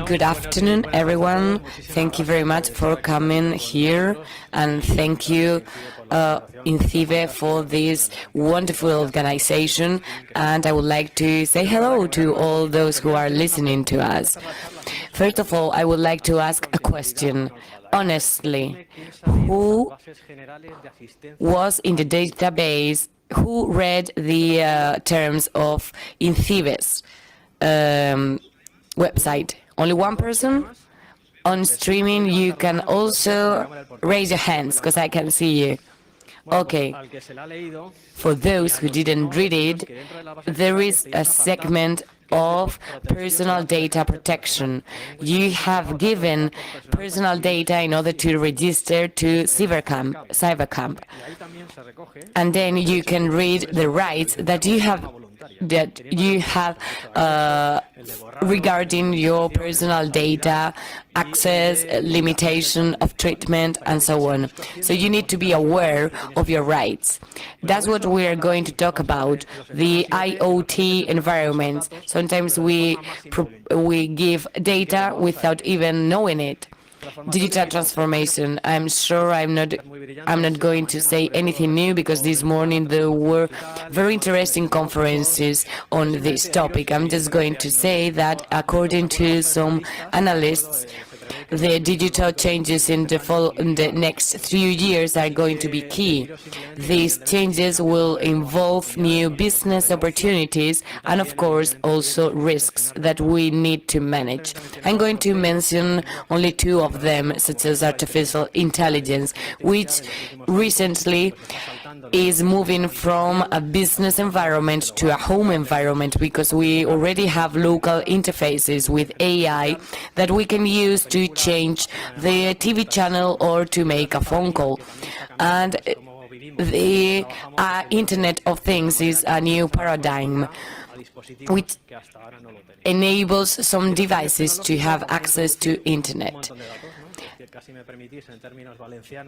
Good afternoon, everyone. Thank you very much for coming here, and thank you, INCIBE, for this wonderful organization. And I would like to say hello to all those who are listening to us. First of all, I would like to ask a question. Honestly, who was in the database, who read the terms of INCIBE's website? Only one person? On streaming, you can also raise your hands, because I can see you. Okay. For those who didn't read it, there is a segment of personal data protection. You have given personal data in order to register to CyberCamp. And then you can read the rights that you have regarding your personal data, access, limitation of treatment, and so on. So you need to be aware of your rights. That's what we are going to talk about, the IoT environment. Sometimes we give data without even knowing it. Digital transformation. I'm sure I'm not going to say anything new, because this morning there were very interesting conferences on this topic. I'm just going to say that according to some analysts, the digital changes in the next few years are going to be key. These changes will involve new business opportunities and, of course, also risks that we need to manage. I'm going to mention only two of them, such as artificial intelligence, which recently is moving from a business environment to a home environment, because we already have local interfaces with AI that we can use to change the TV channel or to make a phone call. And the Internet of Things is a new paradigm which enables some devices to have access to Internet.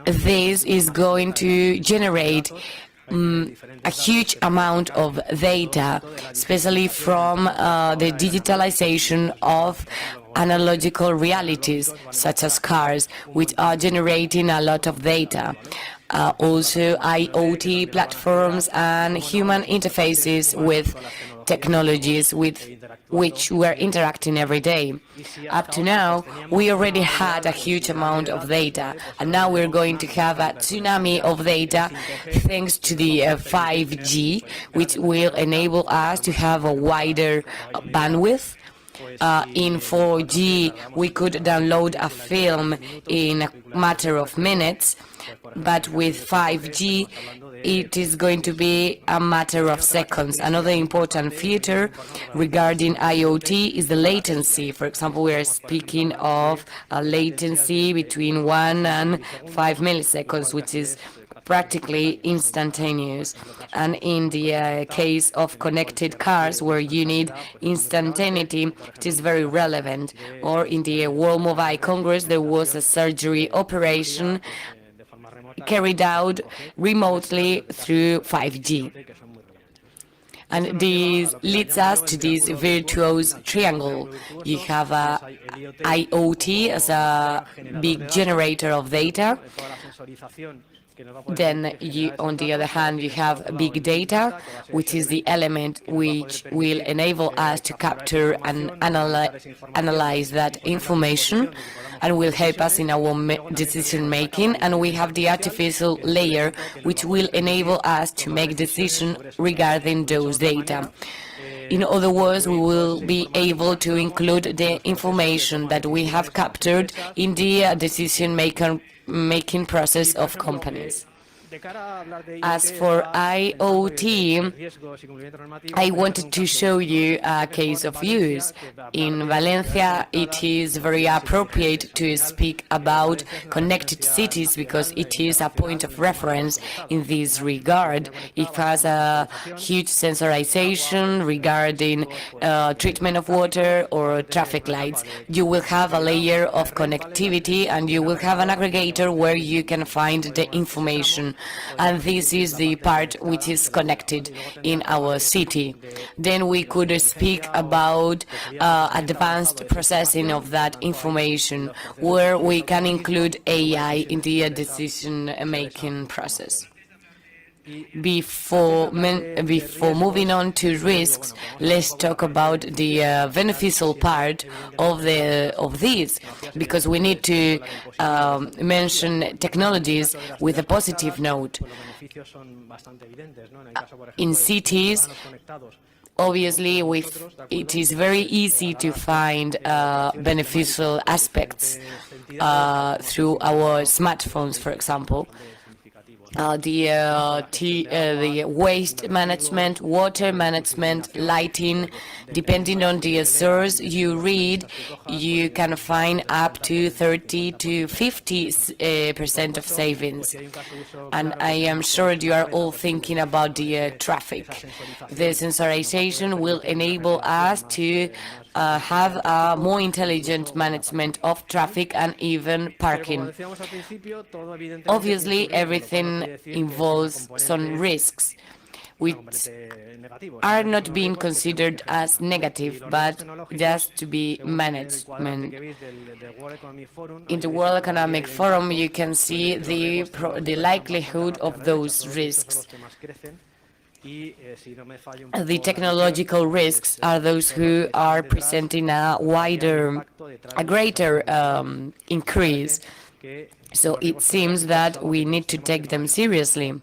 This is going to generate a huge amount of data, especially from the digitalization of analogical realities, such as cars, which are generating a lot of data. Also IoT platforms and human interfaces with technologies with which we're interacting every day. Up to now, we already had a huge amount of data, and now we're going to have a tsunami of data thanks to the 5G, which will enable us to have a wider bandwidth. In 4G, we could download a film in a matter of minutes, but with 5G, it is going to be a matter of seconds. Another important feature regarding IoT is the latency. For example, we are speaking of a latency between 1 and 5 milliseconds, which is practically instantaneous. And in the case of connected cars, where you need instantaneity, it is very relevant. Or in the World Mobile Congress, there was a surgery operation carried out remotely through 5G. And this leads us to this virtuous triangle. You have IoT as a big generator of data. Then, on the other hand, you have big data, which is the element which will enable us to capture and analyze that information, and will help us in our decision-making. And we have the artificial layer, which will enable us to make decisions regarding those data. In other words, we will be able to include the information that we have captured in the decision-making process of companies. As for IoT, I wanted to show you a case of use. In Valencia, it is very appropriate to speak about connected cities because it is a point of reference in this regard. It has a huge sensorization regarding treatment of water or traffic lights. You will have a layer of connectivity and you will have an aggregator where you can find the information. and this is the part which is connected in our city. Then we could speak about advanced processing of that information, where we can include AI in the decision-making process. Before moving on to risks, let's talk about the beneficial part of these, because we need to mention technologies with a positive note. In cities, obviously, it is very easy to find beneficial aspects through our smartphones, for example. The waste management, water management, lighting, depending on the source you read, you can find up to 30 to 50% of savings. And I am sure you are all thinking about the traffic. The sensorization will enable us to have a more intelligent management of traffic and even parking. Obviously, everything involves some risks, which are not being considered as negative, but just to be managed. In the World Economic Forum, you can see the likelihood of those risks. The technological risks are those who are presenting a greater increase. So it seems that we need to take them seriously.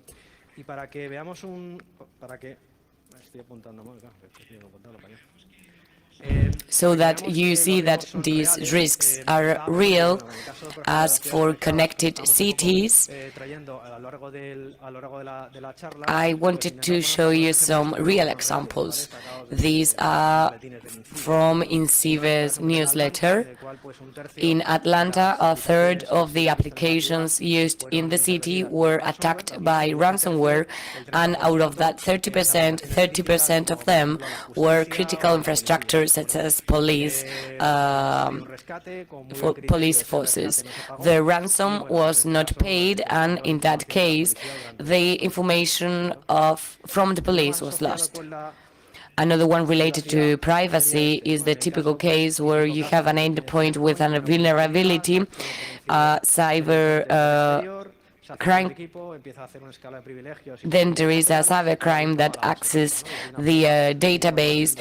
So that you see that these risks are real. As for connected cities, I wanted to show you some real examples. These are from INCIBE's newsletter. In Atlanta, a third of the applications used in the city were attacked by ransomware, and out of that 30% of them were critical infrastructure such as police forces. The ransom was not paid, and in that case, the information from the police was lost. Another one related to privacy is the typical case where you have an endpoint with a vulnerability, cyber crime. Then there is a cybercrime that accesses the database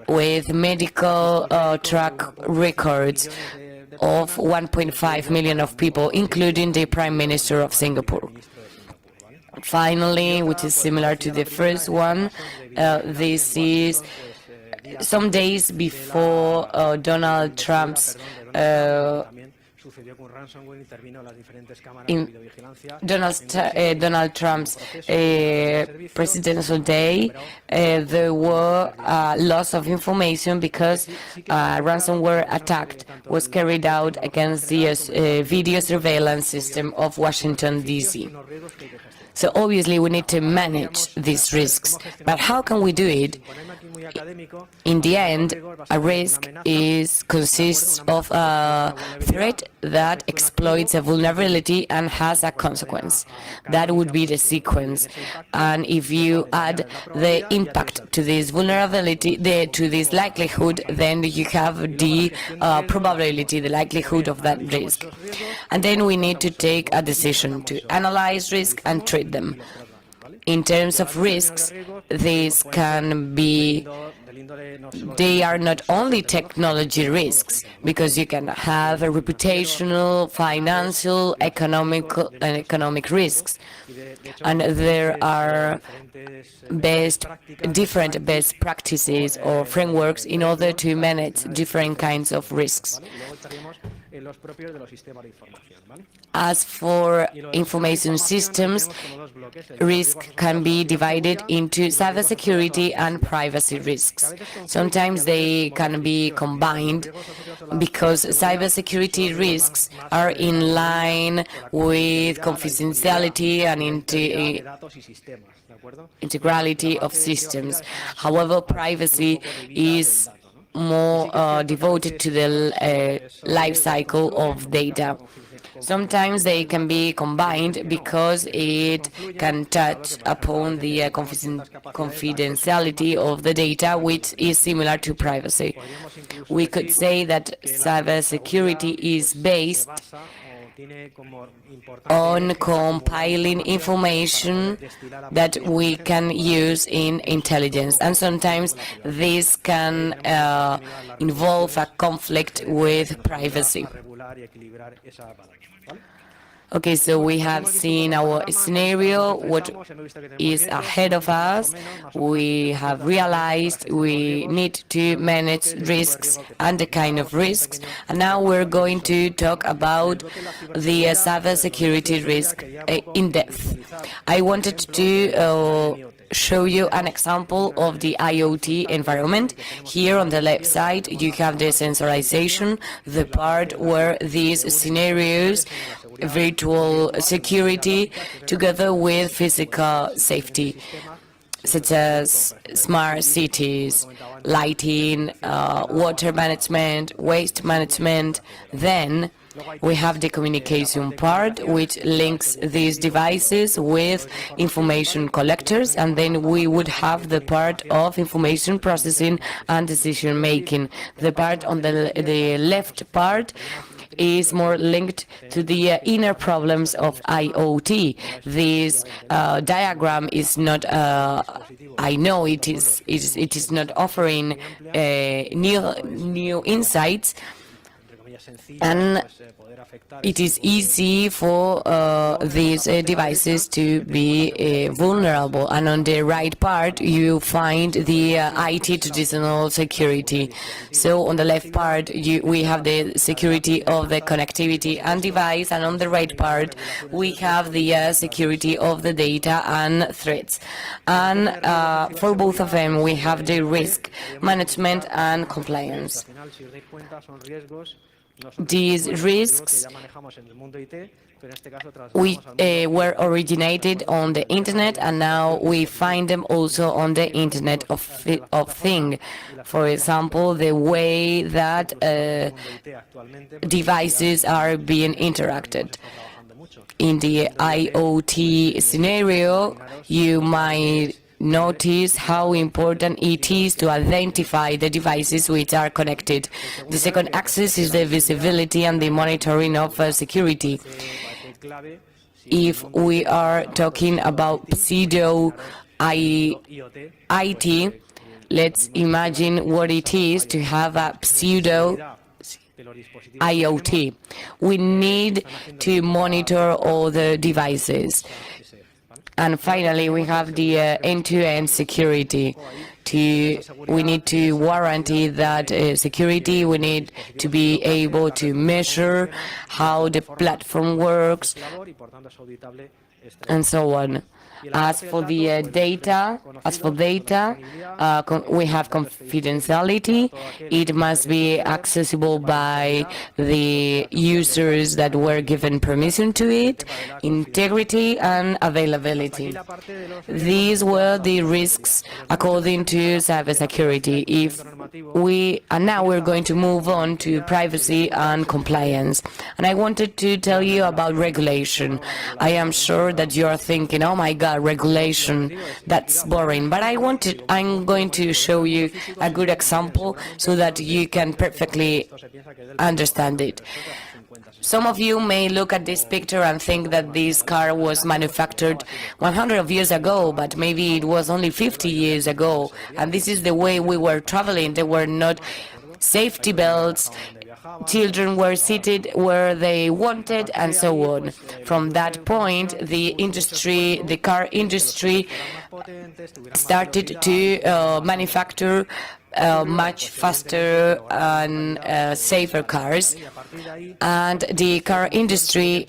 with medical track records of 1.5 million of people, including the Prime Minister of Singapore. Finally, which is similar to the first one, this is some days before Donald Trump's presidential day, there were loss of information because ransomware attack was carried out against the video surveillance system of Washington, D.C. So obviously we need to manage these risks. But how can we do it? In the end, a risk consists of a threat that exploits a vulnerability and has a consequence. That would be the sequence. And if you add the impact to this vulnerability, to this likelihood, then you have the probability, the likelihood of that risk. And then we need to take a decision to analyze risk and treat them. In terms of risks, these can be, they are not only technology risks, because you can have a reputational, financial, economic risks. And there are different best practices or frameworks in order to manage different kinds of risks. As for information systems, risk can be divided into cybersecurity and privacy risks. Sometimes they can be combined because cybersecurity risks are in line with confidentiality and integrity of systems. However, privacy is more devoted to the life cycle of data. Sometimes they can be combined because it can touch upon the confidentiality of the data, which is similar to privacy. We could say that cybersecurity is based on compiling information that we can use in intelligence. And sometimes this can involve a conflict with privacy. Okay, so we have seen our scenario, what is ahead of us. We have realized we need to manage risks and the kind of risks. And now we're going to talk about the cybersecurity risk in depth. I wanted to show you an example of the IoT environment. Here on the left side, you have the sensorization, the part where these scenarios, virtual security, together with physical safety, such as smart cities, lighting, water management, waste management. Then we have the communication part, which links these devices with information collectors, and then we would have the part of information processing and decision making. The part on the left part is more linked to the inner problems of IoT. This diagram is not, I know it is not offering new insights, and it is easy for these devices to be vulnerable. And on the right part, you find the IT traditional security. So on the left part, we have the security of the connectivity and device, and on the right part, we have the security of the data and threats. And for both of them, we have the risk management and compliance. These risks were originated on the internet, and now we find them also on the Internet of Things. For example, the way that devices are being interacted. In the IoT scenario, you might notice how important it is to identify the devices which are connected. The second axis is the visibility and the monitoring of security. If we are talking about pseudo IT, let's imagine what it is to have a pseudo IoT. We need to monitor all the devices. And finally, we have the end-to-end security. We need to guarantee that security. We need to be able to measure how the platform works, and so on. As for the data, we have confidentiality. It must be accessible by the users that were given permission to it, integrity and availability. These were the risks according to cybersecurity. And now we're going to move on to privacy and compliance. And I wanted to tell you about regulation. I am sure that you are thinking, oh my God, regulation, that's boring. But I'm going to show you a good example so that you can perfectly understand it. Some of you may look at this picture and think that this car was manufactured 100 years ago, but maybe it was only 50 years ago. And this is the way we were traveling. There were not safety belts. Children were seated where they wanted, and so on. From that point, the car industry started to manufacture much faster and safer cars, and the car industry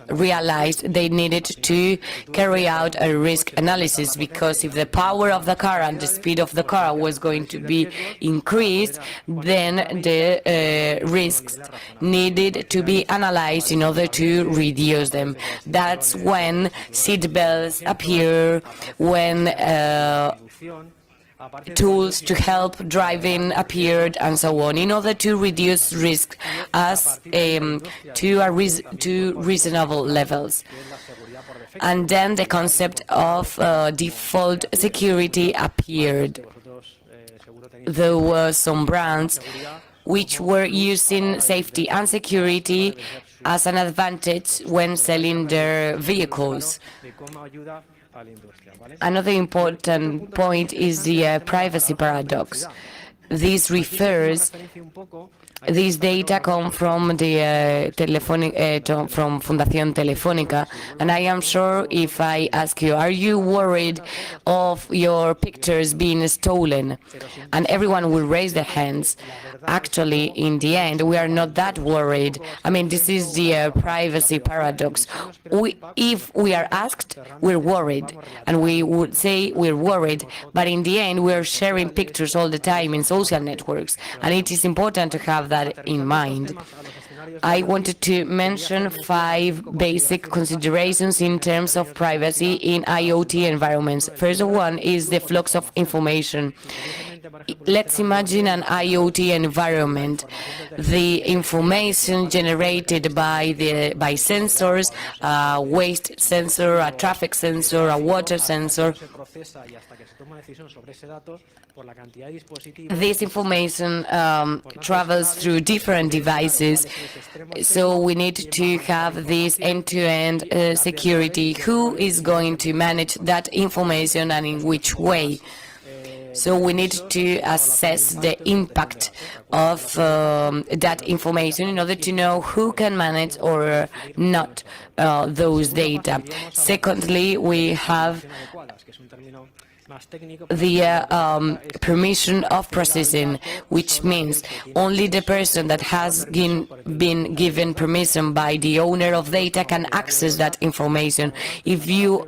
realized they needed to carry out a risk analysis, because if the power of the car and the speed of the car was going to be increased, then the risks needed to be analyzed in order to reduce them. That's when seat belts appear, when tools to help driving appeared and so on, in order to reduce risk as to reasonable levels. And then the concept of default security appeared. There were some brands which were using safety and security as an advantage when selling their vehicles. Another important point is the privacy paradox. This data come from the from Fundación Telefónica, and I am sure if I ask you, are you worried of your pictures being stolen? And everyone will raise their hands. Actually, in the end, we are not that worried. I mean, this is the privacy paradox. If we are asked, we're worried, and we would say we're worried, but in the end, we're sharing pictures all the time in social networks, and it is important to have that in mind. I wanted to mention 5 basic considerations in terms of privacy in IoT environments. First one is the flux of information. Let's imagine an IoT environment. The information generated by sensors, a waste sensor, a traffic sensor, a water sensor. This information travels through different devices, so we need to have this end-to-end security. Who is going to manage that information and in which way? So we need to assess the impact of that information in order to know who can manage or not those data. Secondly, we have the permission of processing, which means only the person that has been given permission by the owner of data can access that information. If you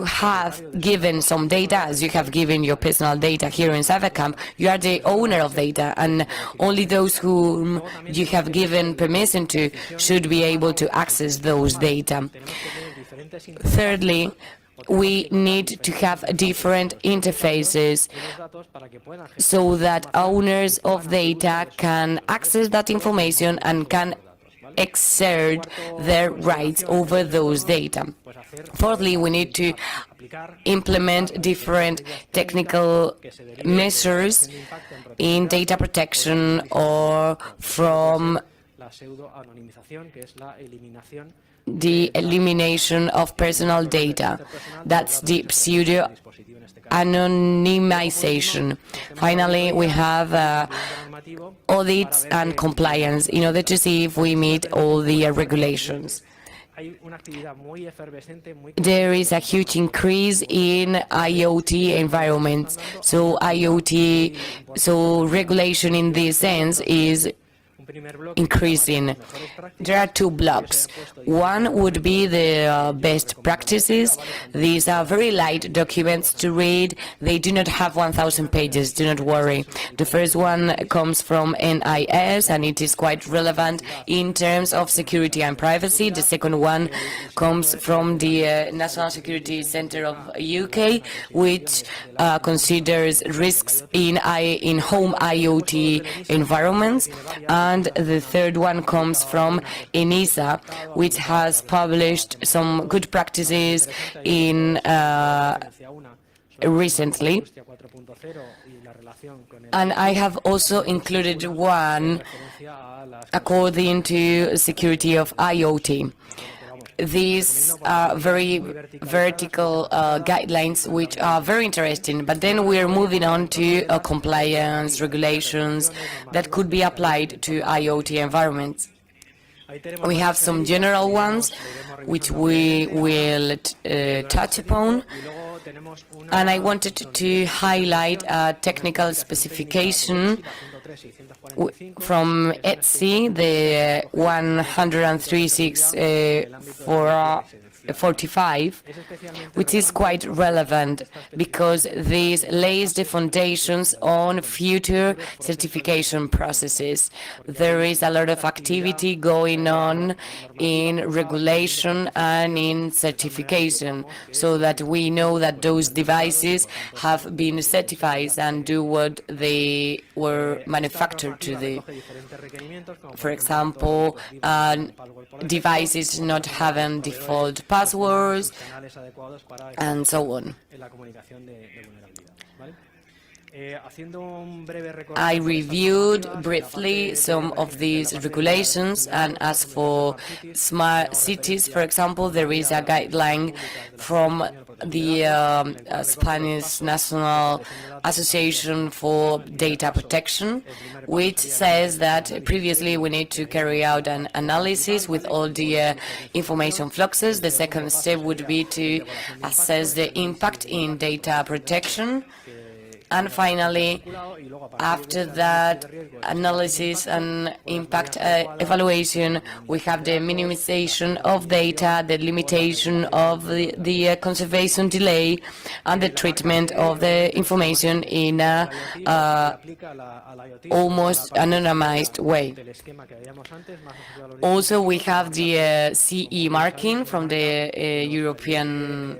have given some data, as you have given your personal data here in CyberCamp, you are the owner of data, and only those whom you have given permission to should be able to access those data. Thirdly, we need to have different interfaces so that owners of data can access that information and can exert their rights over those data. Fourthly, we need to implement different technical measures in data protection or from the elimination of personal data. That's the pseudo-anonymization. Finally, we have audits and compliance in order to see if we meet all the regulations. There is a huge increase in IoT environments. So regulation in this sense is increasing. There are 2 blocks. One would be the best practices. These are very light documents to read. They do not have 1,000 pages, do not worry. The first one comes from NIS, and it is quite relevant in terms of security and privacy. The second one comes from the National Security Centre of UK, which considers risks in home IoT environments. And the third one comes from ENISA, which has published some good practices in recently. And I have also included one according to security of IoT. These are very vertical guidelines which are very interesting, but then we are moving on to compliance regulations that could be applied to IoT environments. We have some general ones which we will touch upon, and I wanted to highlight a technical specification from ETSI, the 103.6 45, which is quite relevant because this lays the foundations on future certification processes. There is a lot of activity going on in regulation and in certification, so that we know that those devices have been certified and do what they were manufactured to do. For example, devices not having default passwords, and so on. I reviewed briefly some of these regulations, and as for smart cities, for example, there is a guideline from the Spanish National Association for Data Protection, which says that previously we need to carry out an analysis with all the information fluxes. The second step would be to assess the impact in data protection. And finally, after that analysis and impact evaluation, we have the minimization of data, the limitation of the conservation delay, and the treatment of the information in a almost anonymized way. Also, we have the CE marking from the European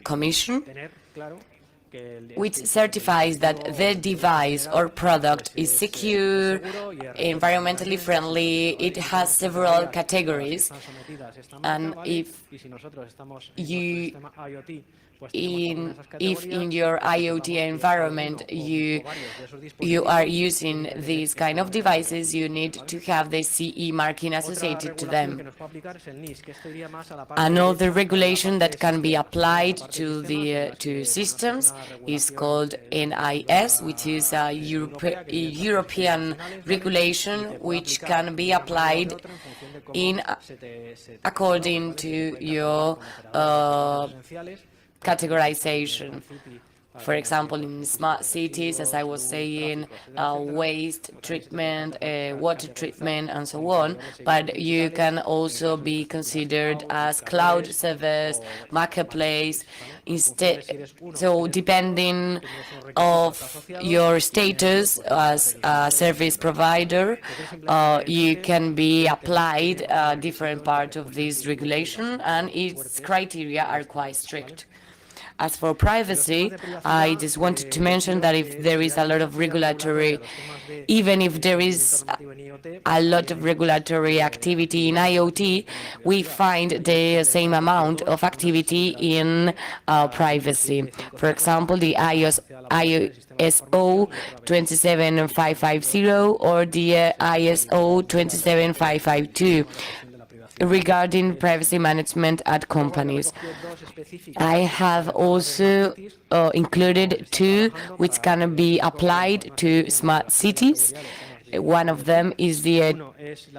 Commission, which certifies that the device or product is secure, environmentally friendly. It has several categories, and if in your IoT environment you are using these kind of devices, you need to have the CE marking associated to them. Another regulation that can be applied to systems is called NIS, which is a European regulation which can be applied according to your categorization. For example, in smart cities, as I was saying, waste treatment, water treatment, and so on. But you can also be considered as cloud service, marketplace. Instead, so depending of your status as a service provider, you can be applied different parts of this regulation, and its criteria are quite strict. As for privacy, I just wanted to mention that if there is a lot of regulatory, even if there is a lot of regulatory activity in IoT, we find the same amount of activity in privacy. For example, the ISO 27550 or the ISO 27552. Regarding privacy management at companies. I have also included two which can be applied to smart cities. One of them is the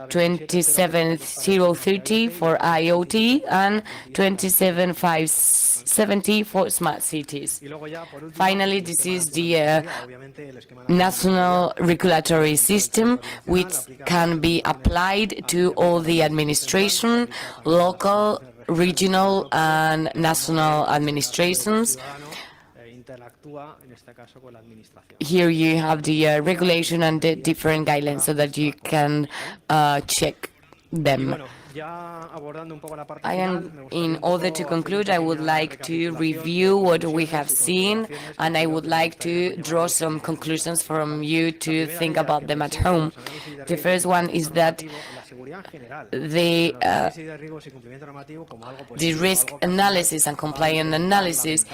27030 for IoT and 27570 for smart cities. Finally, this is the national regulatory system, which can be applied to all the administration, local, regional, and national administrations. Here you have the regulation and the different guidelines so that you can check them. In order to conclude, I would like to review what we have seen, and I would like to draw some conclusions from you to think about them at home. The first one is that the risk analysis and compliance analysis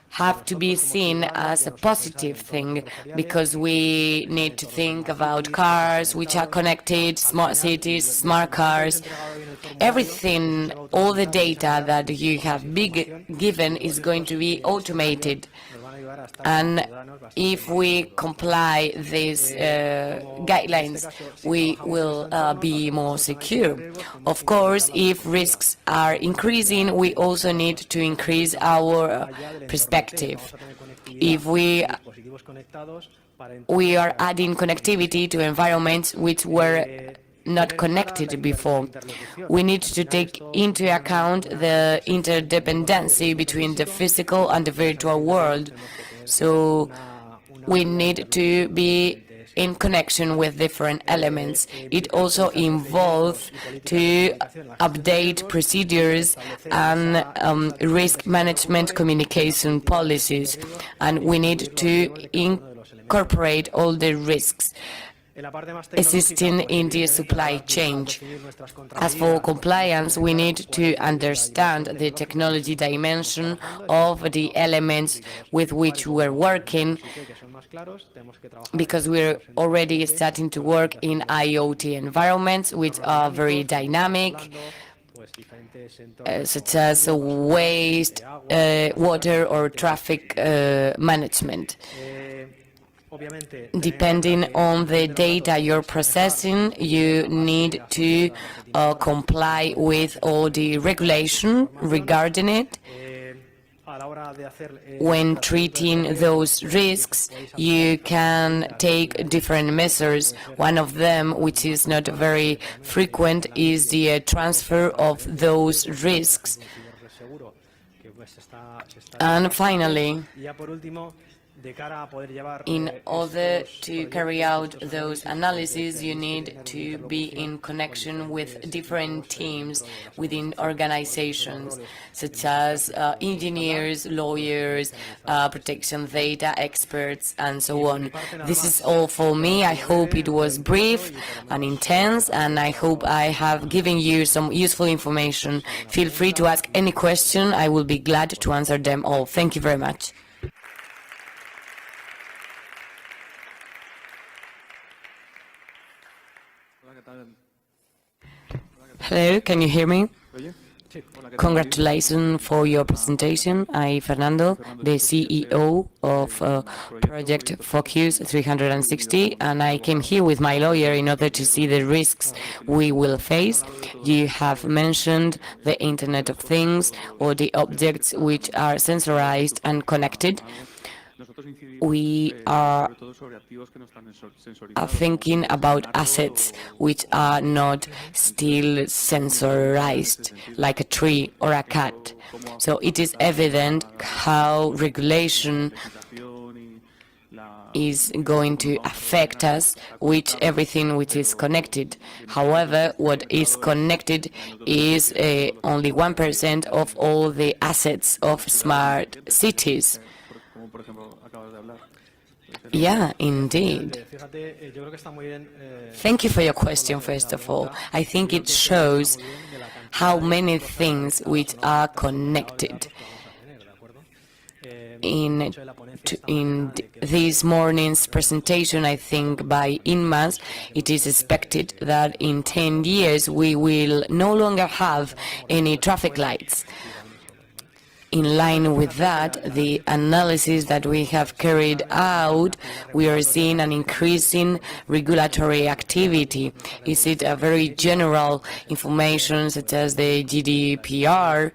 have to be seen as a positive thing, because we need to think about cars which are connected, smart cities, smart cars. Everything, all the data that you have given is going to be automated. And if we comply these guidelines, we will be more secure. Of course, if risks are increasing, we also need to increase our perspective. If we are adding connectivity to environments which were not connected before. We need to take into account the interdependency between the physical and the virtual world. So we need to be in connection with different elements. It also involves to update procedures and risk management communication policies, and we need to incorporate all the risks existing in the supply chain. As for compliance, we need to understand the technology dimension of the elements with which we're working, because we're already starting to work in IoT environments which are very dynamic, such as waste, water or traffic management. Depending on the data you're processing, you need to comply with all the regulation regarding it. When treating those risks, you can take different measures. One of them, which is not very frequent, is the transfer of those risks. And finally, in order to carry out those analyses, you need to be in connection with different teams within organizations, such as engineers, lawyers, protection data experts, and so on. This is all for me. I hope it was brief and intense, and I hope I have given you some useful information. Feel free to ask any question. I will be glad to answer them all. Thank you very much. Hello, can you hear me? Congratulations for your presentation. I'm Fernando, the CEO of Project Focus 360, and I came here with my lawyer in order to see the risks we will face. You have mentioned the Internet of Things, or the objects which are sensorized and connected. We are thinking about assets which are not still sensorized, like a tree or a cat. So it is evident how regulation is going to affect us with everything which is connected. However, what is connected is only 1% of all the assets of smart cities. Yeah, indeed. Thank you for your question, first of all. I think it shows how many things which are connected. In this morning's presentation, I think by INMAS, it is expected that in 10 years we will no longer have any traffic lights. In line with that, the analysis that we have carried out, we are seeing an increasing regulatory activity. Is it a very general information, such as the GDPR,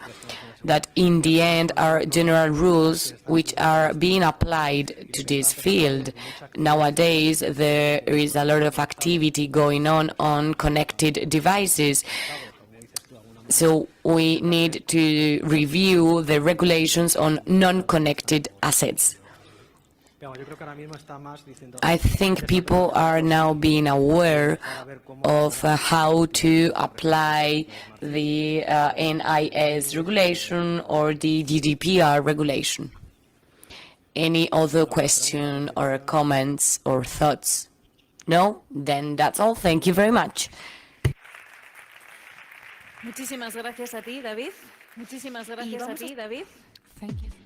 that in the end are general rules which are being applied to this field? Nowadays, there is a lot of activity going on connected devices. So we need to review the regulations on non-connected assets. I think people are now being aware of how to apply the NIS regulation or the GDPR regulation. Any other question or comments or thoughts? No? Then that's all. Thank you very much. Muchísimas gracias a ti, David. Muchísimas gracias a ti, David. Thank you.